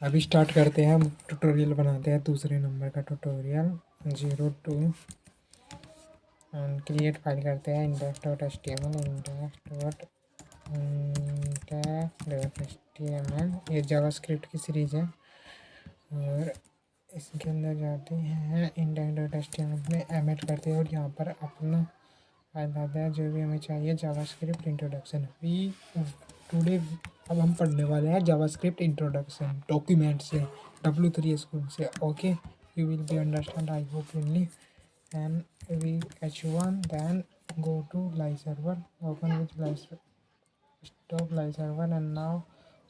अभी स्टार्ट करते हैं, हम ट्यूटोरियल बनाते हैं, दूसरे नंबर का ट्यूटोरियल 02 एंड क्रिएट फाइल करते हैं index.html index.html। ये जावास्क्रिप्ट की सीरीज़ है और इसके अंदर जाते हैं index.html में एमिट करते हैं और यहाँ पर अपना फाइल डालते हैं जो भी हमें चाहिए। जावास्क्रिप्ट इंट्रोडक्शन वी टुडे अब हम पढ़ने वाले हैं जावास्क्रिप्ट इंट्रोडक्शन डॉक्यूमेंट से W3 स्कूल से। Okay, you will be understand, I hope will. and we h1 then go to live server, open with live stop live server and now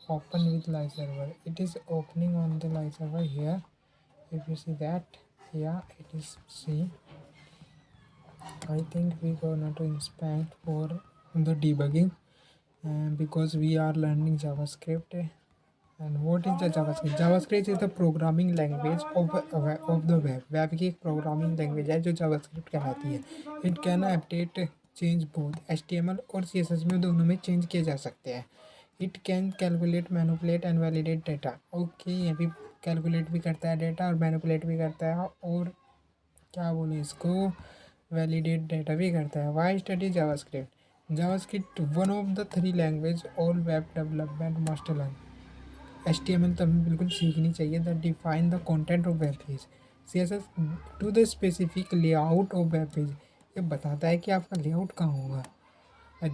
open with live server. It is opening on the live server here. If you see that, yeah, it is. See, I think we gonna to inspect for the debugging because we are learning JavaScript. And what is the JavaScript? JavaScript is the programming language of the web. Web की एक programming language है जो JavaScript कहलाती है। It can update change both HTML और CSS में दोनों में चेंज किए जा सकते हैं। It can calculate manipulate and validate data. Okay, ये भी कैलकुलेट भी करता है डेटा और मैनिपुलेट भी करता है और क्या बोले इसको, वैलिडेट डेटा भी करता है। Why study JavaScript? JavaScript one of the 3 language all web development must learn. HTML तो हमें बिल्कुल सीखनी चाहिए, that define the content of web page. CSS to the specific layout of web page, ये बताता है कि आपका लेआउट कहाँ होगा।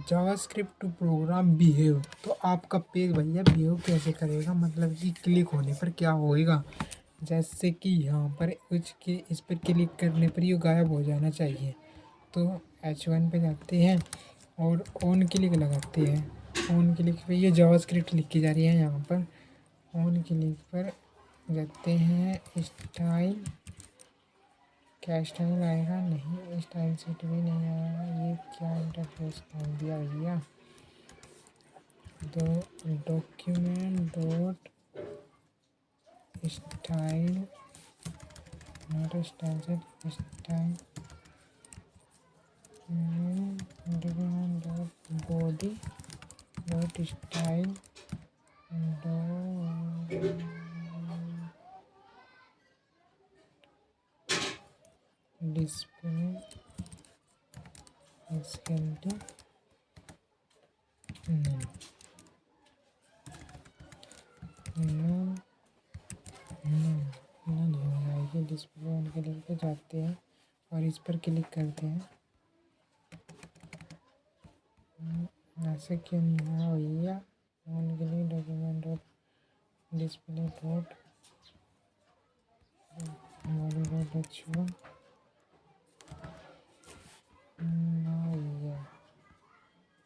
जावास्क्रिप्ट टू प्रोग्राम बिहेव, तो आपका पेज भैया बिहेव कैसे करेगा, मतलब कि क्लिक होने पर क्या होएगा। जैसे कि यहाँ पर कुछ के इस पर क्लिक करने पर ये गायब हो जाना चाहिए। तो H1 पे जाते हैं और ऑन क्लिक लगाते हैं। ऑन क्लिक पे ये जावास्क्रिप्ट लिखी जा रही है। यहाँ पर ऑन क्लिक पर जाते हैं, स्टाइल, क्या स्टाइल आएगा, नहीं स्टाइल सेट भी नहीं आएगा। ये क्या इंटरफेस खोल दिया भैया। तो document dot style, not style set, style document dot body dot style display इसके डिस्प्ले ऑन के लिंक पे जाते हैं और इस पर क्लिक करते हैं। ऐसे क्यों नहीं हुआ भैया। ऑन के लिए document dot display dot body dot H1 भैया।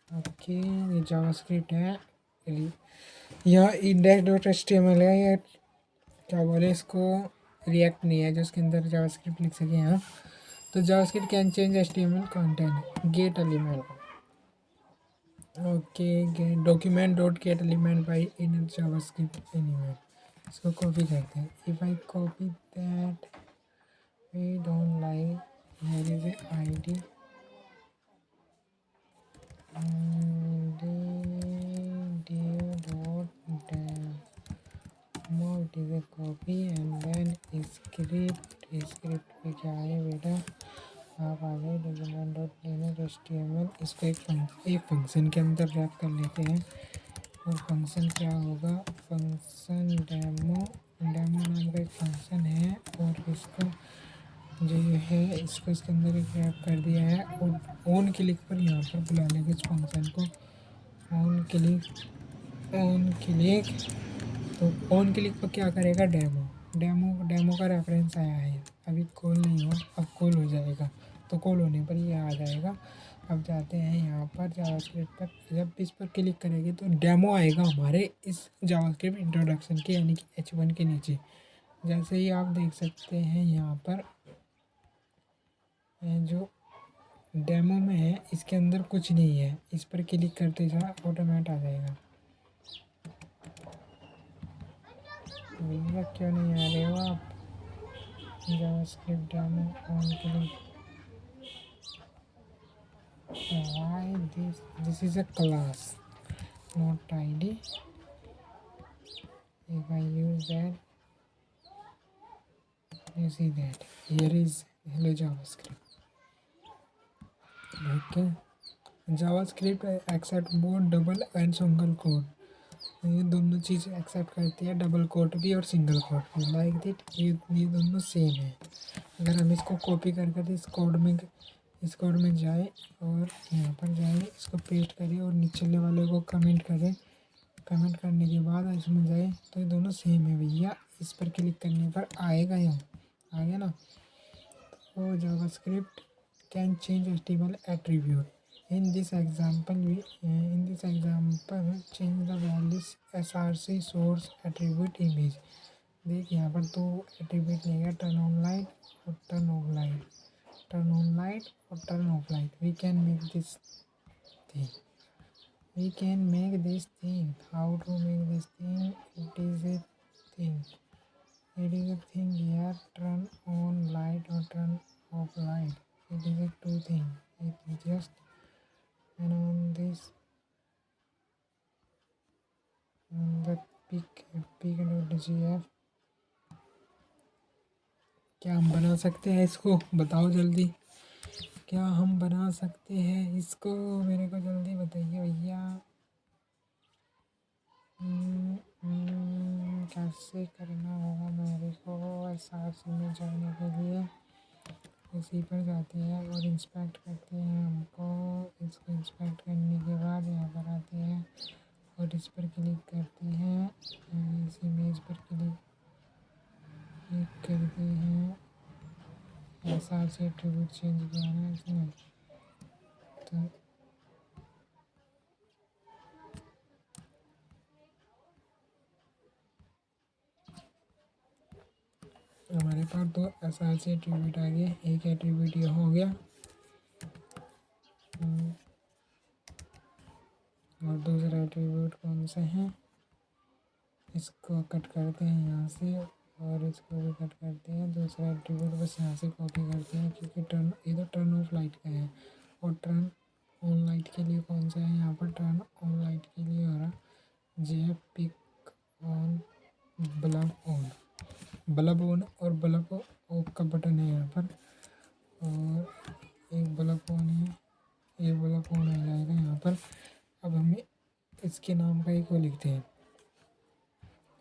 ओके, ये जावास्क्रिप्ट है। यह index.html है। ये क्या बोले इसको, रिएक्ट नहीं है जो उसके अंदर जावास्क्रिप्ट लिख सके। यहाँ तो JavaScript can change HTML content get element. Okay, get document dot get element by in JavaScript element. इसको कॉपी करते हैं। If I copy that we don't like, here is a ID it is a copy and then script पे क्या है बेटा, आप आ गए document dot Linux HTML। इसको एक फंक्शन के अंदर रैप कर लेते हैं और फंक्शन क्या होगा, फंक्शन डेमो नाम का एक फंक्शन है और इसको जो है इसको इसके अंदर एक रैप कर दिया है। और ऑन क्लिक पर यहाँ पर बुला लेंगे इस फंक्शन को। ऑन क्लिक तो ऑन क्लिक पर क्या करेगा, डेमो का रेफरेंस आया है। अभी कॉल नहीं हुआ, अब कॉल हो जाएगा। तो कॉल होने पर ये आ जाएगा। अब जाते हैं यहाँ पर जावास्क्रिप्ट पर, जब इस पर क्लिक करेंगे तो डेमो आएगा हमारे इस जावास्क्रिप्ट इंट्रोडक्शन के यानी कि H1 के नीचे। जैसे ही आप देख सकते हैं यहाँ पर जो डेमो में है इसके अंदर कुछ नहीं है। इस पर क्लिक करते जा ऑटोमेट आ जाएगा। भैया क्यों नहीं आ रहे हो आप, JavaScript demo on click. Why this is a class not ID। if I use that, you see that here is hello JavaScript. Okay, JavaScript accept both double and single code, ये दोनों चीज़ accept करती है, double coat भी और single quote भी। Like that ये दोनों same है। अगर हम इसको कॉपी कर कर इस कोड में जाए और यहाँ पर जाए, इसको पेस्ट करें और नीचे वाले को कमेंट करें, कमेंट करने के बाद इसमें जाए तो ये दोनों सेम है भैया। इस पर क्लिक करने पर आएगा, यहाँ आ गया ना। तो JavaScript can change HTML attribute. In this example, change the values src source attribute image। देख यहाँ पर तो एट्रीब्यूट लेगा टर्न ऑन लाइट और turn off light, turn on light और turn off light. We can make this thing, we can make this thing। how to make this thing? it is a thing here, turn on light or turn off light, it is a two thing। it just and on this on the pic.gf। क्या हम बना सकते हैं इसको? बताओ जल्दी, क्या हम बना सकते हैं इसको? मेरे को जल्दी बताइए भैया। कैसे करना होगा मेरे को SRC में जाने के लिए? इसी पर जाते हैं और इंस्पेक्ट करते हैं हमको। इसको इंस्पेक्ट करने के बाद यहाँ पर आते हैं और इस पर क्लिक करते हैं, इस इमेज पर क्लिक करते हैं। SRC एट्रीब्यूट चेंज किया ना इसने, तो हमारे पास तो SRC एट्रीब्यूट आ गया। एक एट्रीब्यूट ये हो गया और दूसरा एट्रीब्यूट कौन सा है? इसको कट करते हैं यहाँ से और इसको भी कट करते हैं। दूसरा एट्रीब्यूट बस यहाँ से कॉपी करते हैं, क्योंकि ये तो टर्न ऑफ लाइट का है। और टर्न ऑन लाइट के लिए कौन सा है? यहाँ पर टर्न ऑन लाइट के लिए हो रहा JF pick on bulb on, bulb on और बल्ब ऑफ का बटन है यहाँ पर। और एक बल्ब ऑन है, ये बल्ब ऑन आ जाएगा यहाँ पर। अब हमें इसके नाम का एक वो लिखते हैं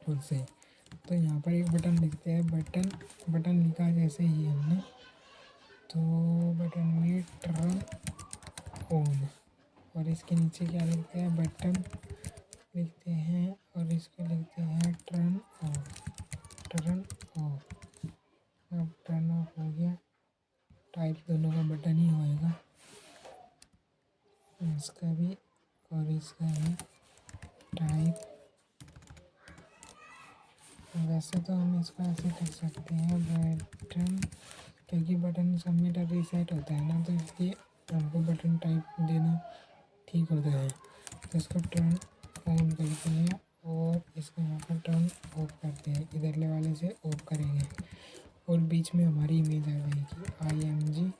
खुद से, तो यहाँ पर एक बटन लिखते हैं। बटन लिखा जैसे ही हमने, तो बटन में टर्न ऑन, और इसके नीचे क्या लिखते हैं? बटन लिखते हैं और इसको लिखते हैं टर्न ऑफ, टर्न ऑफ। अब टर्न ऑफ हो गया। टाइप दोनों का बटन ही होएगा, इसका भी और इसका भी टाइप। वैसे तो हम इसको ऐसे कर सकते हैं बटन, क्योंकि बटन सबमिट और रीसेट होता है ना, तो इसलिए हमको बटन टाइप देना ठीक होता है। तो इसको टर्न ऑन करते हैं और इसको यहाँ पर टर्न ऑफ करते हैं। इधरले वाले से ऑफ करेंगे और बीच में हमारी इमेज आ जाएगी IMG,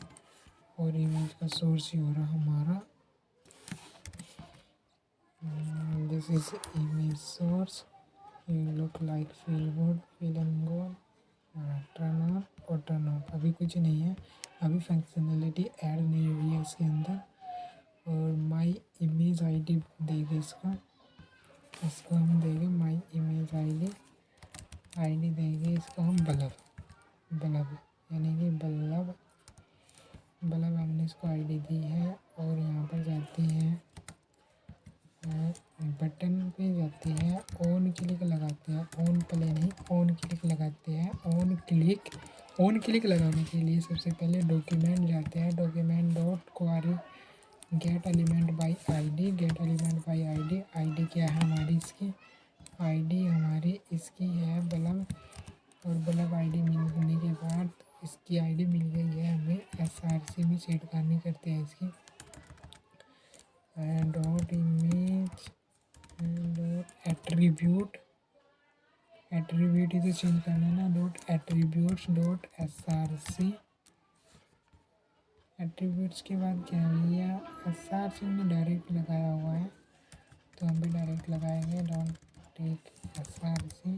और इमेज का सोर्स ही हो रहा हमारा this is image source. Look like feel good, feeling good, turn on और टर्न ऑफ। अभी कुछ नहीं है, अभी फंक्शनैलिटी ऐड नहीं हुई है इसके अंदर। और माई इमेज ID देंगे इसको हम देंगे माई इमेज ID देंगे इसको हम बल्ब यानी कि बल्ब हमने इसको ID दी है। और यहाँ पर जाती है बटन पे जाती है, ऑन क्लिक लगाते हैं, ऑन प्ले नहीं ऑन क्लिक लगाते हैं। ऑन क्लिक लगाने के लिए सबसे पहले डॉक्यूमेंट जाते हैं, document dot query gate element by ID, gate element by ID क्या है हमारी? इसकी ID हमारी इसकी है बल्ब, और बल्ब ID मिलने के बाद इसकी ID मिल गई है हमें। SRC में सेट करनी करते हैं इसकी डॉट इमेज डॉट एट्रीब्यूट इसे चेंज करना है ना, dot attributes dot SRC। Attributes के बाद क्या है भैया? SRC में डायरेक्ट लगाया हुआ है, तो हम भी डायरेक्ट लगाएंगे। डॉट टेक SRC,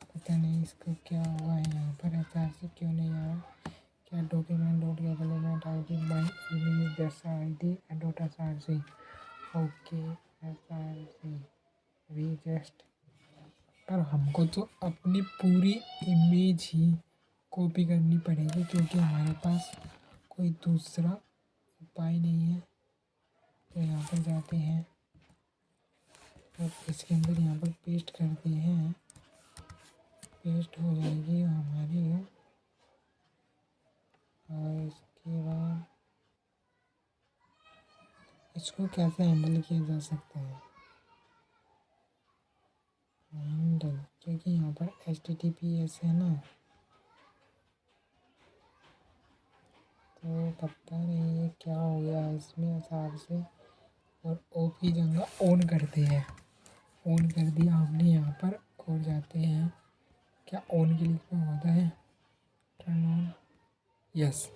पता नहीं इसको क्या हुआ है यहाँ पर, SRC क्यों नहीं आ रहा। क्या document dot get element ID by image जैसा ID dot SRC। Okay SRC we just, पर हमको तो अपनी पूरी इमेज ही कॉपी करनी पड़ेगी क्योंकि हमारे पास कोई दूसरा उपाय नहीं है। तो यहाँ पर जाते हैं और इसके अंदर यहाँ पर पेस्ट करते हैं, पेस्ट हो जाएगी हमारी। और इसके बाद इसको कैसे हैंडल किया जा सकता है, हैंडल, क्योंकि यहाँ पर HTTPS है ना, तो पता नहीं है क्या हो गया इसमें हिसाब से। और ऑफ की जगह ऑन करते हैं, ऑन कर दिया हमने यहाँ पर। और जाते हैं, क्या ऑन के लिए होता है, टर्न ऑन, यस।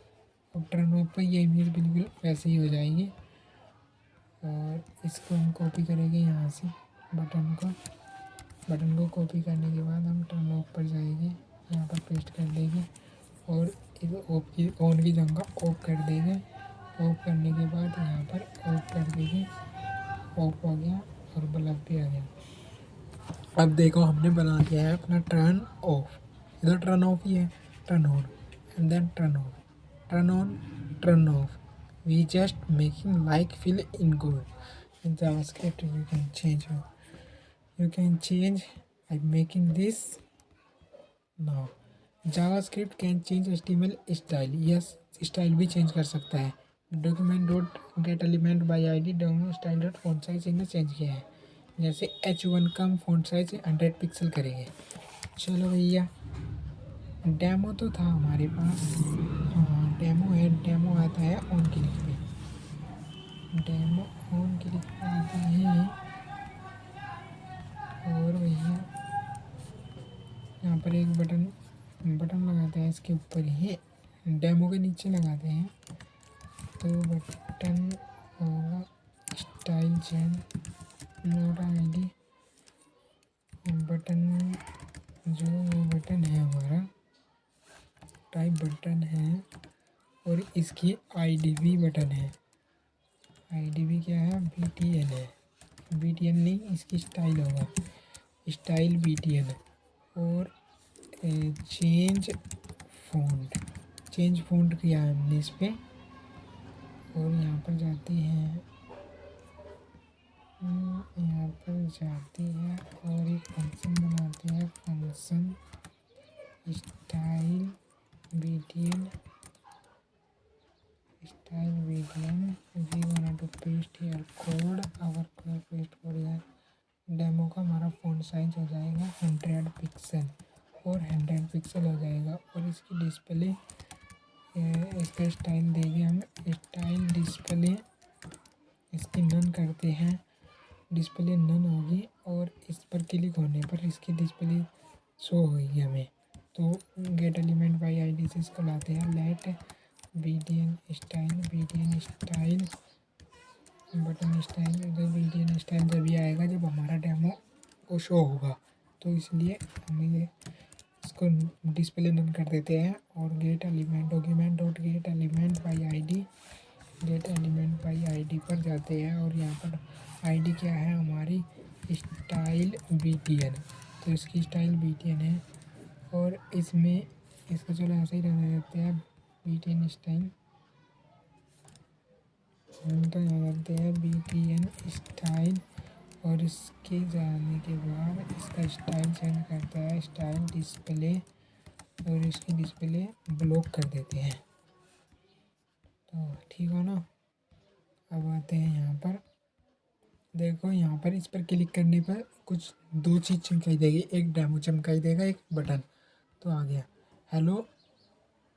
अब टर्न ऑफ पर ये इमेज बिल्कुल वैसे ही हो जाएगी। और इसको हम कॉपी करेंगे यहाँ से, बटन को कॉपी करने के बाद हम टर्न ऑफ पर जाएंगे, यहाँ पर पेस्ट कर देंगे और ऑफ की ऑन की जगह ऑफ कर देंगे। ऑफ करने के बाद यहाँ पर ऑफ कर देंगे, ऑफ हो गया और बल्ब भी आ गया। अब देखो हमने बना दिया है अपना टर्न ऑफ। इधर टर्न ऑफ ही है, turn on and then turn off, turn on, turn off. We just making like fill in good in JavaScript. You can change by making this. now JavaScript can change HTML style, yes, style भी change कर सकता है। Document dot get element by ID demo style dot font size इन्हें change किया है। जैसे H1 का font size 100 pixel करेंगे। चलो भैया, डेमो तो था हमारे पास, हाँ डेमो है, डेमो आता है ऑन क्लिक पे, डेमो ऑन क्लिक पे आता है। और भैया यहाँ पर एक बटन लगाते हैं, इसके ऊपर ही डेमो के नीचे लगाते हैं। तो बटन होगा style change note ID button, जो वो बटन है हमारा टाइप बटन है। और इसकी ID भी बटन है, ID भी क्या है, BTN है, BTN नहीं, इसकी स्टाइल होगा स्टाइल BTN। और चेंज फ़ॉन्ट किया है हमने इस पर। और यहाँ पर जाती है, यहाँ पर जाती है और एक फंक्शन बनाते हैं, function style BTN we want to paste here code, our code paste code यार। डेमो का हमारा फ़ॉन्ट साइज हो जाएगा 100 पिक्सल और 100 पिक्सल हो जाएगा। और इसकी डिस्प्ले, इसका स्टाइल देंगे हम, स्टाइल डिस्प्ले, इसकी नन करते हैं, डिस्प्ले नन होगी। और इस पर क्लिक होने पर इसकी डिस्प्ले शो होगी हमें। तो गेट एलिमेंट बाई ID से इसको लाते हैं, let BTN style button style. तो BTN स्टाइल जब आएगा जब हमारा डेमो को शो होगा, तो इसलिए हमें इसको डिस्प्ले नन कर देते हैं। और gate element document dot get element by ID पर जाते हैं। और यहाँ पर ID क्या है हमारी, स्टाइल BTN, तो इसकी स्टाइल BTN है। और इसमें इसको चलो ऐसे ही रहने देते हैं, BTN स्टाइल, तो यहाँ करते हैं BTN स्टाइल। और इसके जाने के बाद इसका स्टाइल चेंज करता है, स्टाइल डिस्प्ले, और इसकी डिस्प्ले ब्लॉक कर देते हैं। तो ठीक हो ना। अब आते हैं यहाँ पर, देखो यहाँ पर इस पर क्लिक करने पर कुछ दो चीज़ चमकाई देगी, एक डेमो चमकाई देगा, एक बटन। तो आ गया हेलो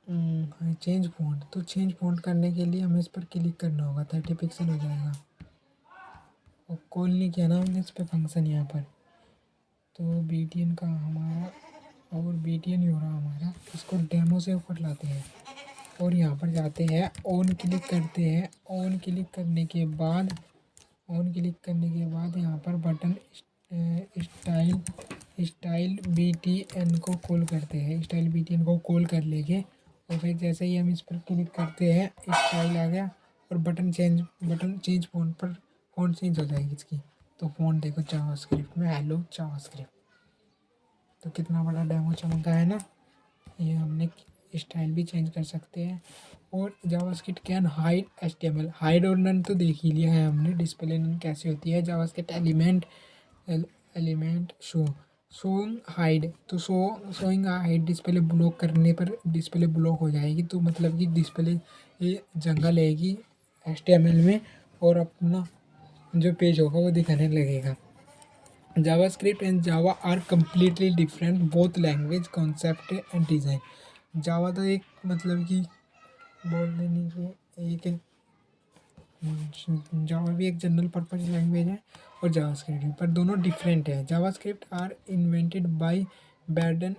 चेंज फ़ॉन्ट। तो चेंज फ़ॉन्ट करने के लिए हमें इस पर क्लिक करना होगा, 30 पिक्सल हो जाएगा। और कॉल नहीं किया ना हमने इस पर फंक्शन यहाँ पर, तो BTN का हमारा, और BTN ही हो रहा हमारा। इसको डेमो से ऊपर लाते हैं और यहाँ पर जाते हैं, ऑन क्लिक करते हैं। ऑन क्लिक करने के बाद यहाँ पर button style style B T N को कॉल करते हैं। स्टाइल बी टी एन को कॉल कर लेंगे और फिर जैसे ही हम इस पर क्लिक करते हैं स्टाइल आ गया और बटन चेंज फ़ॉन्ट चेंज हो जाएगी इसकी। तो फ़ॉन्ट देखो जावास्क्रिप्ट में हेलो जावास्क्रिप्ट। तो कितना बड़ा डेमो चमका है ना। ये हमने स्टाइल भी चेंज कर सकते हैं। और JavaScript can hide HTML. Hide और नन तो देख ही लिया है हमने, डिस्प्ले नन कैसी होती है। JavaScript element showing hide. तो शोइंग हाइड डिस्प्ले ब्लॉक करने पर डिस्प्ले ब्लॉक हो जाएगी। तो मतलब कि डिस्प्ले ये जगह लेगी एचटीएमएल में और अपना जो पेज होगा वो दिखाने लगेगा। JavaScript and Java are completely different both language concept and design. Java तो एक मतलब कि बोल देने की एक जावा भी एक जनरल पर्पज लैंग्वेज है और जावास्क्रिप्ट भी, पर दोनों डिफरेंट है। JavaScript are invented by Brendan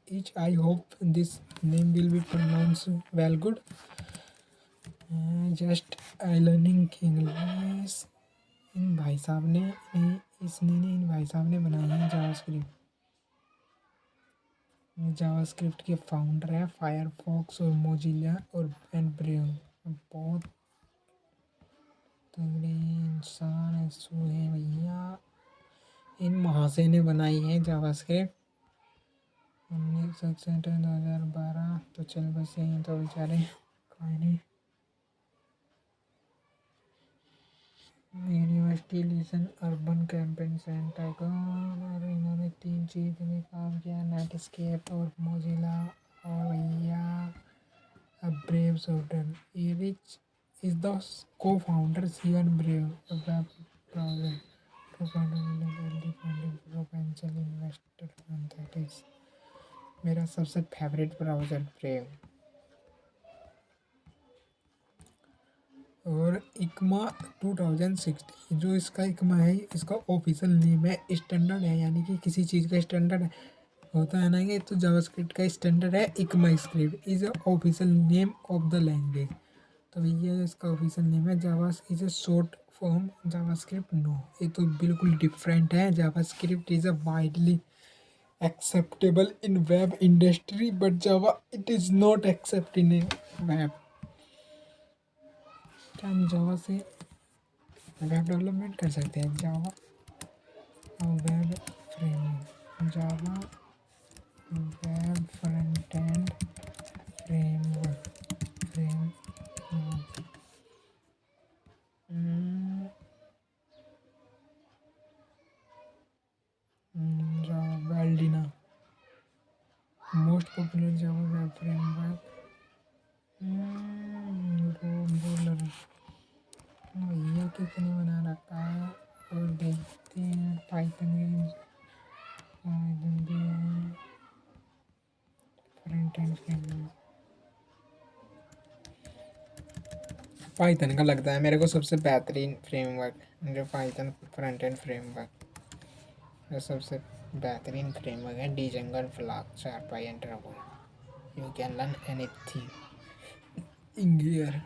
Eich. I hope this name will be pronounce well good. Just I learning English. इन भाई साहब ने इन भाई साहब ने बनाई है जावास्क्रिप्ट। जावास्क्रिप्ट के फाउंडर है फायरफॉक्स और मोजिला और एंड ब्रेव। बहुत तगड़े इंसान ऐसो है भैया। इन महाशय ने बनाई है जावास्क्रिप्ट 1961-2012। तो चल बस यही तो बेचारे कोई नहीं। University listen urban campaign centre को और इन्होंने 3 चीज़ में काम किया, नेटस्केप और मोजिला और भैया Brave software. Eich is the co founder सीवन ब्रेव वेब ब्राउजर 2.11 फंडिंग प्रोपेंशियल इन्वेस्टर फंड। दैट इज मेरा सबसे फेवरेट ब्राउज़र ब्रेव। और इकमा 2060 जो इसका इकमा है इसका ऑफिशियल नेम है। स्टैंडर्ड है यानी कि किसी चीज़ का स्टैंडर्ड होता है ना, कि तो जावास्क्रिप्ट का स्टैंडर्ड है ECMAScript is official name of the language. तो भैया इसका ऑफिशियल नेम है Java is a short form JavaScript. No, ये तो बिल्कुल डिफरेंट है। JavaScript is a widely acceptable in web industry but java it is not accepted in web। क्या हम जावा से वेब डेवलपमेंट कर सकते हैं? Java web framework, Java web front end framework Java वेल्डिना most popular Java web framework. बोलर भैया कितने बना रखा है। और देखते हैं पाइथन भी है फ्रंट एंड फ्रेमवर्क। पाइथन का लगता है मेरे को सबसे बेहतरीन फ्रेमवर्क, जो पाइथन फ्रंट एंड फ्रेमवर्क जो सबसे बेहतरीन फ्रेमवर्क है। डीजंगल फ्लास्क शार्पाई एंड ट्रबल। You can learn anything in here.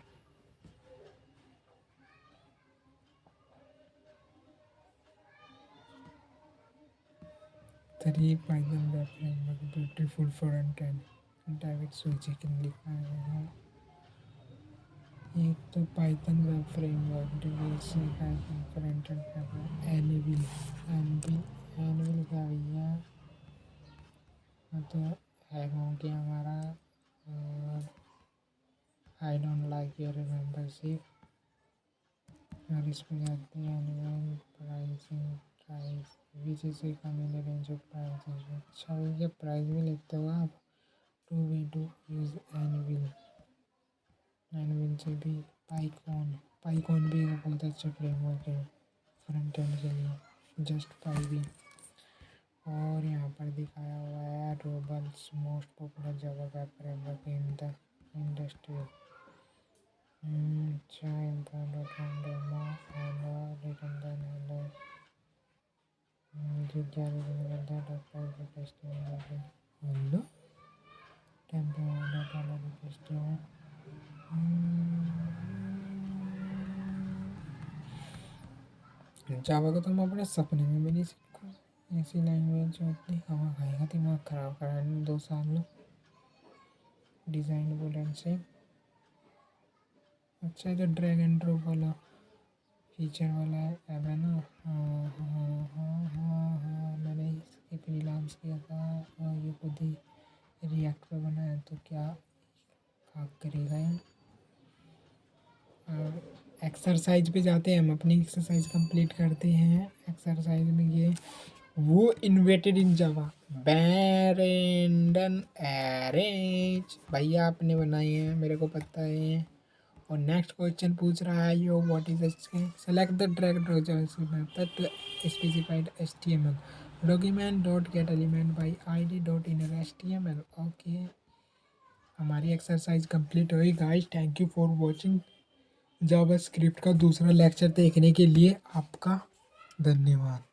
Three Python web framework beautiful front end. David सुचिक ने लिखा है। एक तो Python web framework division Python front end framework Anvil क्या भैया तो है हो गया हमारा। और I don't like your membership और इस पर जाते हैं annual pricing price which is come in range of price. अच्छा भैया प्राइस भी लेते हो आप। To we do use anvil से भी पाइकॉन भी एक बहुत अच्छा फ्रेमवर्क है फ्रंट एंड के लिए। जस्ट पाई भी। और यहाँ पर दिखाया हुआ है रोबल्स most popular Java web framework in the industry. अच्छा डेमो रिटर्न देन हेलो जो क्या करता है doctor testing hello tempo data request है। जावा को तो हम अपने सपने में भी नहीं सीखो। ऐसी लैंग्वेज जो इतनी हवा खाएगा, दिमाग ख़राब करा 2 साल में डिज़ाइन बुलेट से। अच्छा ये तो ड्रैग एंड ड्रॉप वाला फीचर वाला ऐप है ना। हाँ हाँ हाँ हाँ हाँ, मैंने इसकी फ्रीलांस किया था और ये खुद ही रिएक्ट पे बनाया, तो क्या खाक करेगा ये। और एक्सरसाइज पे जाते हैं, हम अपनी एक्सरसाइज कंप्लीट करते हैं। एक्सरसाइज में ये वो इन्वेटेड इन जावा बैरेंडन एरेज भैया आपने बनाई है, मेरे को पता है। और नेक्स्ट क्वेश्चन पूछ रहा है yo what is select the drag drop JavaScript method to specified HTML document dot get element by ID dot inner HTML. Okay, हमारी एक्सरसाइज कंप्लीट हुई guys. Thank you for watching. JavaScript का दूसरा lecture देखने के लिए आपका धन्यवाद।